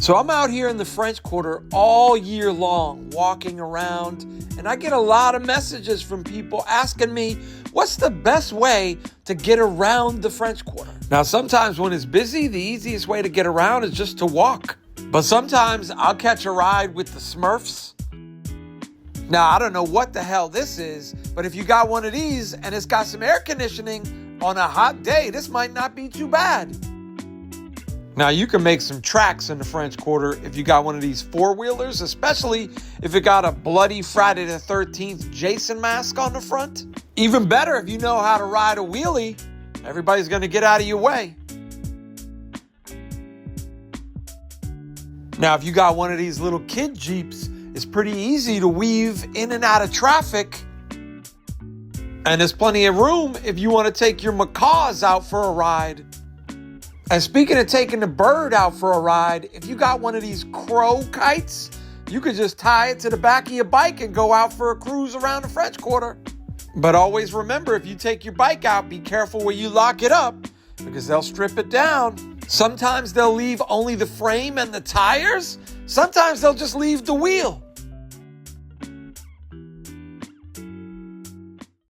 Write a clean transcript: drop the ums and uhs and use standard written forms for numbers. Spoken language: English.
So I'm out here in the French Quarter all year long, walking around, and I get a lot of messages from people asking me, what's the best way to get around the French Quarter? Now, sometimes when it's busy, the easiest way to get around is just to walk. But sometimes I'll catch a ride with the Smurfs. Now, I don't know what the hell this is, but if you got one of these and it's got some air conditioning on a hot day, this might not be too bad. Now, you can make some tracks in the French Quarter if you got one of these four-wheelers, especially if it got a bloody Friday the 13th Jason mask on the front. Even better if you know how to ride a wheelie. Everybody's going to get out of your way. Now, if you got one of these little kid Jeeps, it's pretty easy to weave in and out of traffic. And there's plenty of room if you want to take your macaws out for a ride. And speaking of taking the bird out for a ride, if you got one of these crow kites, you could just tie it to the back of your bike and go out for a cruise around the French Quarter. But always remember, if you take your bike out, be careful where you lock it up because they'll strip it down. Sometimes they'll leave only the frame and the tires. Sometimes they'll just leave the wheel.